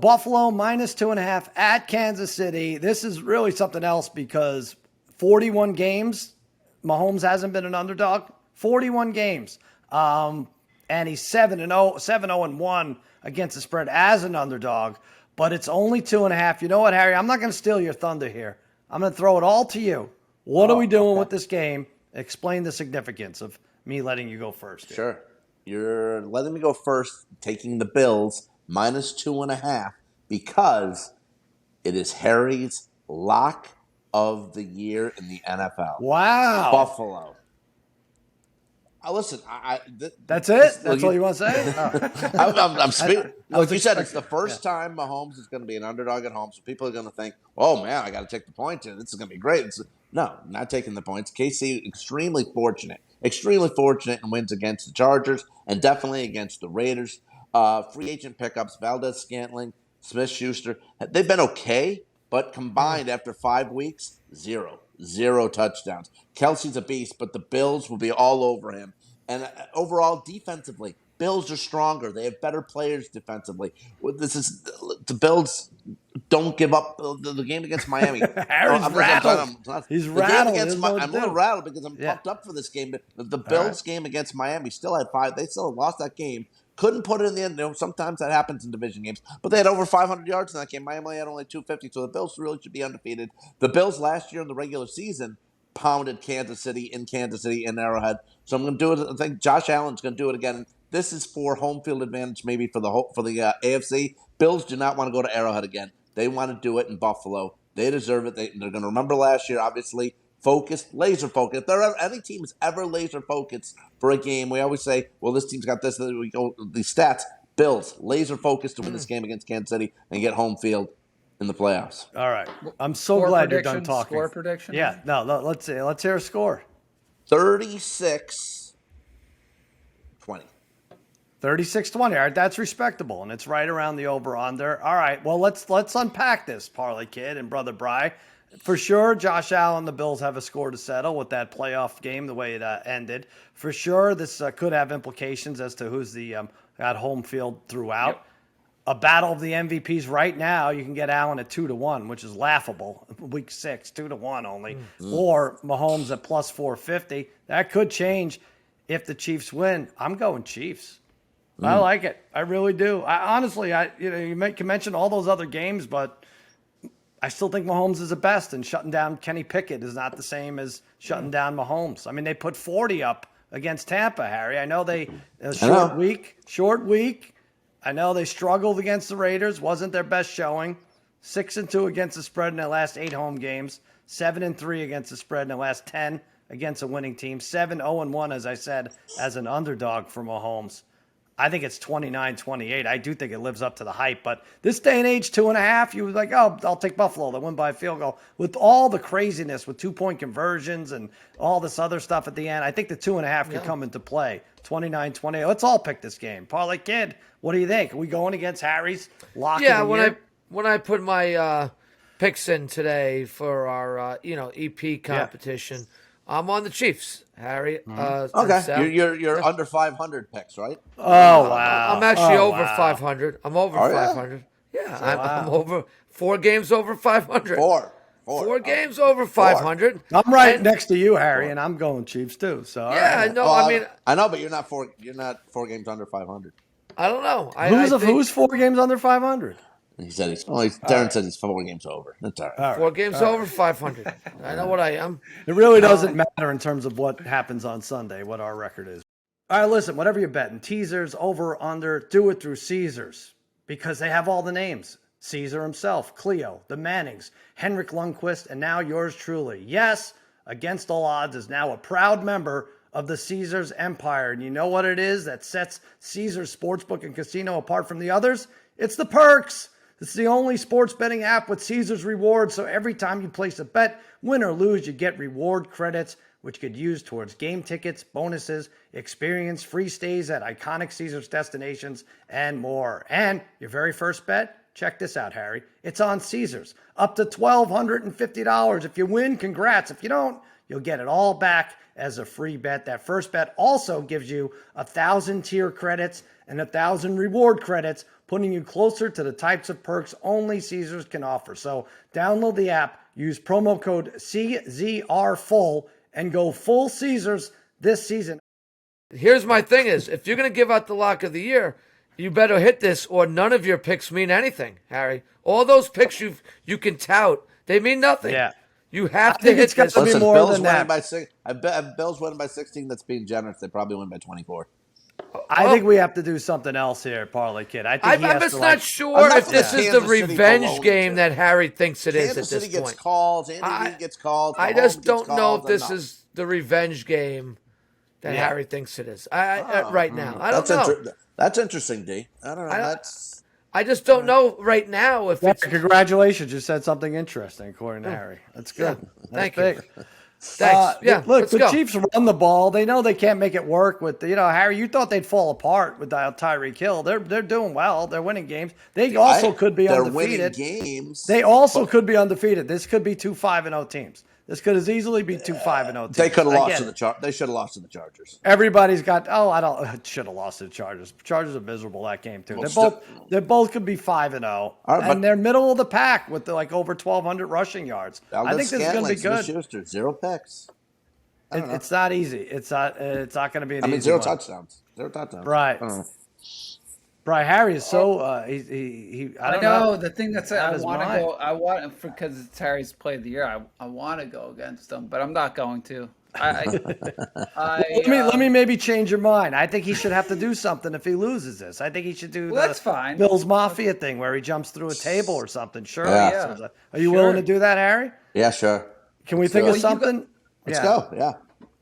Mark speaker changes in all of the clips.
Speaker 1: Buffalo minus 2.5 at Kansas City. This is really something else because 41 games, Mahomes hasn't been an underdog. 41 games. And he's 7-0-1 against the spread as an underdog, but it's only 2.5. You know what, Harry? I'm not going to steal your thunder here. I'm going to throw it all to you. What are we doing with this game? Explain the significance of me letting you go first here.
Speaker 2: Sure. You're letting me go first, taking the Bills minus 2.5 because it is Harry's lock of the year in the NFL.
Speaker 1: Wow.
Speaker 2: Buffalo. Listen,
Speaker 1: that's it? That's all you want to say?
Speaker 2: Oh. I'm speaking. Like you said, it's the first time Mahomes is going to be an underdog at home, so people are going to think, oh, man, I got to take the points here. This is going to be great. No, not taking the points. KC, extremely fortunate and wins against the Chargers and definitely against the Raiders. Free agent pickups, Valdez-Scantling, Smith-Schuster, they've been okay, but combined after 5 weeks, zero touchdowns. Kelsey's a beast, but the Bills will be all over him. And overall, defensively, Bills are stronger. They have better players defensively. The Bills don't give up the game against Miami.
Speaker 1: Harry's rattled. He's rattled.
Speaker 2: I'm a little rattled because I'm pumped up for this game. The Bills game against Miami still had 5. They still lost that game. Couldn't put it in the end. You know, sometimes that happens in division games. But they had over 500 yards in that game. Miami had only 250, so the Bills really should be undefeated. The Bills last year in the regular season pounded Kansas City in Arrowhead. So I'm going to do it. I think Josh Allen's going to do it again. This is for home field advantage maybe for the AFC. Bills do not want to go to Arrowhead again. They want to do it in Buffalo. They deserve it. They're going to remember last year, obviously. Focused, laser focused. If any team is ever laser focused for a game, we always say, well, this team's got this. We go these stats. Bills, laser focused to win this game against Kansas City and get home field in the playoffs.
Speaker 1: All right. I'm so glad you're done talking.
Speaker 3: Score prediction?
Speaker 1: Yeah. No, let's see. Let's hear a score.
Speaker 2: 36-20.
Speaker 1: 36-20. All right, that's respectable, and it's right around the over-under. All right, well, let's unpack this, Parlay Kid and Brother Bry. For sure, Josh Allen, the Bills have a score to settle with that playoff game, the way it ended. For sure, this could have implications as to who's the at home field throughout. Yep. A battle of the MVPs right now, you can get Allen at 2-1, which is laughable. Week 6, 2-1 only. Mm-hmm. Or Mahomes at plus 450. That could change if the Chiefs win. I'm going Chiefs. I like it. I really do. You can mention all those other games, but I still think Mahomes is the best, and shutting down Kenny Pickett is not the same as shutting down Mahomes. I mean, they put 40 up against Tampa, Harry. I know short week. I know they struggled against the Raiders. Wasn't their best showing. 6-2 against the spread in their last 8 home games. 7-3 against the spread in their last 10 against a winning team. 7-0-1, as I said, as an underdog for Mahomes. I think it's 29-28. I do think it lives up to the hype. But this day and age, 2.5, you was like, oh, I'll take Buffalo. They win by a field goal. With all the craziness with 2-point conversions and all this other stuff at the end, I think the 2.5 could come into play. 29-28. Let's all pick this game. Parlay Kid, what do you think? Are we going against Harry's lock of the year?
Speaker 3: When I put my picks in today for our EP competition, I'm on the Chiefs, Harry.
Speaker 2: Okay, you're under 500 picks, right?
Speaker 1: Oh, wow.
Speaker 3: I'm actually over 500. I'm over 500. Yeah, I'm over 4 games over 500. Four games over 500.
Speaker 1: I'm right next to you, Harry, and I'm going Chiefs too. So
Speaker 3: yeah, I know.
Speaker 2: I know, but you're not 4 games under 500.
Speaker 3: I don't know.
Speaker 1: Who's 4 games under 500?
Speaker 2: He said Darren said he's 4 games over. That's all right.
Speaker 3: 4 games over 500. I know what I am.
Speaker 1: It really doesn't matter in terms of what happens on Sunday, what our record is. All right, listen, whatever you're betting, teasers, over, under, do it through Caesars because they have all the names. Caesar himself, Cleo, the Mannings, Henrik Lundqvist, and now yours truly. Yes, Against All Odds is now a proud member of the Caesars empire. And you know what it is that sets Caesars Sportsbook and Casino apart from the others? It's the perks. It's the only sports betting app with Caesars rewards, so every time you place a bet, win or lose, you get reward credits, which could use towards game tickets, bonuses, experience free stays at iconic Caesars destinations, and more. And your very first bet, check this out, Harry. It's on Caesars. Up to $1,250. If you win, congrats. If you don't, you'll get it all back as a free bet. That first bet also gives you 1,000 tier credits and 1,000 reward credits, putting you closer to the types of perks only Caesars can offer. So download the app, use promo code CZRFULL, and go full Caesars this season.
Speaker 3: Here's my thing is, if you're going to give out the lock of the year, you better hit this or none of your picks mean anything, Harry. All those picks you can tout, they mean nothing.
Speaker 1: Yeah.
Speaker 3: You have to hit this.
Speaker 1: Listen, more
Speaker 2: Bills
Speaker 1: than that.
Speaker 2: By 6. I bet Bills winning by 16. That's being generous. They probably win by 24.
Speaker 1: I think we have to do something else here, Parlay Kid. I think
Speaker 3: I'm just not sure if this is the revenge game that Harry thinks it is at this point.
Speaker 2: Kansas City gets called. Andy Reid gets called.
Speaker 3: I just don't know if this is the revenge game that Harry thinks it is. Right now, I don't know.
Speaker 2: That's interesting, D. I don't know.
Speaker 3: I just don't know right now if it's.
Speaker 1: Congratulations, you said something interesting, according to Harry. That's good.
Speaker 3: Yeah. Thank
Speaker 1: big.
Speaker 3: you. Thanks.
Speaker 1: Look, the Chiefs run the ball. They know they can't make it work with Harry. You thought they'd fall apart with Tyreek Hill. They're doing well. They're winning games. They also could be undefeated.
Speaker 2: They're winning games.
Speaker 1: They also could be undefeated. This could be 2-5-0 teams. This could as easily be 2-5-0 teams.
Speaker 2: They could have lost to the Chargers. They should have lost to the Chargers.
Speaker 1: Everybody's got. Should have lost to the Chargers. Chargers are miserable that game too. They both could be 5-0, and they're middle of the pack with over 1,200 rushing yards. I think this is going to be good.
Speaker 2: Schuster, 0 picks.
Speaker 1: It's not easy. It's not going to be an easy
Speaker 2: 0
Speaker 1: one.
Speaker 2: touchdowns. 0 touchdowns.
Speaker 1: Right. Brian, Harry is so I don't know.
Speaker 4: The thing that's I want to go because it's Harry's play of the year. I want to go against him, but I'm not going to.
Speaker 1: Let me maybe change your mind. I think he should have to do something if he loses this. I think he should do
Speaker 4: that's fine.
Speaker 1: Bill's Mafia thing where he jumps through a table or something. Sure.
Speaker 2: Yeah.
Speaker 1: Are you willing to do that, Harry?
Speaker 2: Yeah, sure.
Speaker 1: Can we think of something?
Speaker 2: Let's go. Yeah.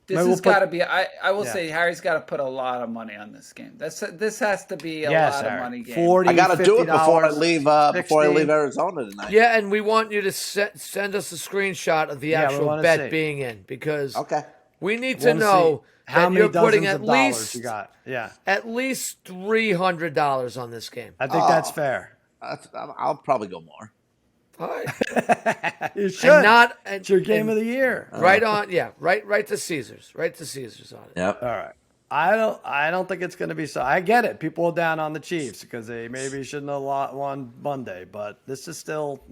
Speaker 4: This has got to be. I will say Harry's got to put a lot of money on this game. This has to be a lot of money game.
Speaker 1: 40,
Speaker 2: I got to do it before I leave.
Speaker 1: 60.
Speaker 2: Before I leave Arizona tonight.
Speaker 3: Yeah, and we want you to send us a screenshot of the actual bet being in because we need to know
Speaker 1: how many
Speaker 3: you're putting at
Speaker 1: least you got.
Speaker 3: At least $300 on this game.
Speaker 1: I think that's fair.
Speaker 2: I'll probably go more.
Speaker 3: All right.
Speaker 1: You should.
Speaker 3: It's
Speaker 1: your game of the year.
Speaker 3: Right on. Yeah. Right to Caesars. Right to Caesars on it.
Speaker 2: Yep.
Speaker 1: All right. I don't think it's going to be so. I get it. People are down on the Chiefs because they maybe shouldn't have won Monday, but this is still,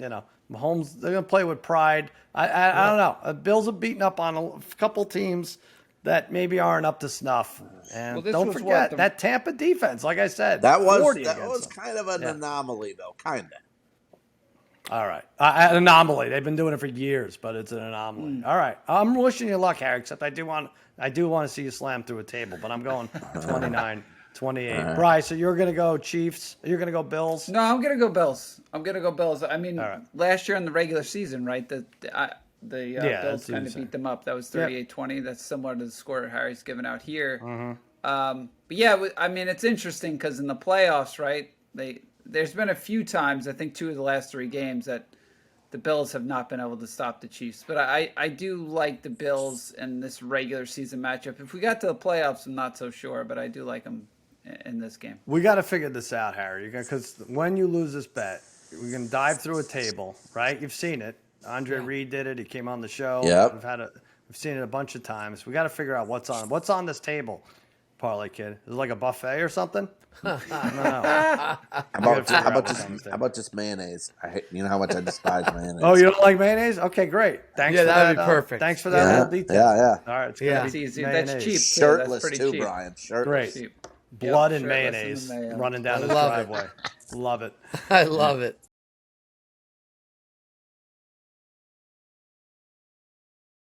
Speaker 1: Mahomes. They're going to play with pride. I don't know. Bills are beating up on a couple teams that maybe aren't up to snuff. And don't forget that Tampa defense. Like I said,
Speaker 2: that was kind of an anomaly, though. Kind of.
Speaker 1: All right. An anomaly. They've been doing it for years, but it's an anomaly. All right. I'm wishing you luck, Harry, except I do want to see you slam through a table, but I'm going 29, 28. Bryce, so you're going to go Chiefs? You're going to go Bills?
Speaker 4: No, I'm going to go Bills. I mean, last year in the regular season, right, the Bills kind of beat them up. That was 38-20. That's similar to the score Harry's given out here. But yeah, I mean, it's interesting because in the playoffs, right, there's been a few times, I think 2 of the last 3 games, that the Bills have not been able to stop the Chiefs. But I do like the Bills in this regular season matchup. If we got to the playoffs, I'm not so sure, but I do like them in this game.
Speaker 1: We got to figure this out, Harry, because when you lose this bet, we're going to dive through a table, right? You've seen it. Andre Reed did it. He came on the show.
Speaker 2: Yeah.
Speaker 1: We've seen it a bunch of times. We got to figure out what's on this table, Parlay Kid. Is it like a buffet or something? I don't know.
Speaker 2: How about just mayonnaise? You know how much I despise mayonnaise.
Speaker 1: Oh, you don't like mayonnaise? Okay, great. Thanks.
Speaker 3: Yeah,
Speaker 1: for
Speaker 3: that would be perfect.
Speaker 1: Thanks for that little detail.
Speaker 2: Yeah.
Speaker 1: All right,
Speaker 4: that's easy. That's cheap.
Speaker 2: Shirtless
Speaker 4: that's
Speaker 2: too,
Speaker 4: cheap.
Speaker 2: Brian. Shirtless.
Speaker 1: Great. Blood and mayonnaise running down the driveway. Love it.
Speaker 3: I love it.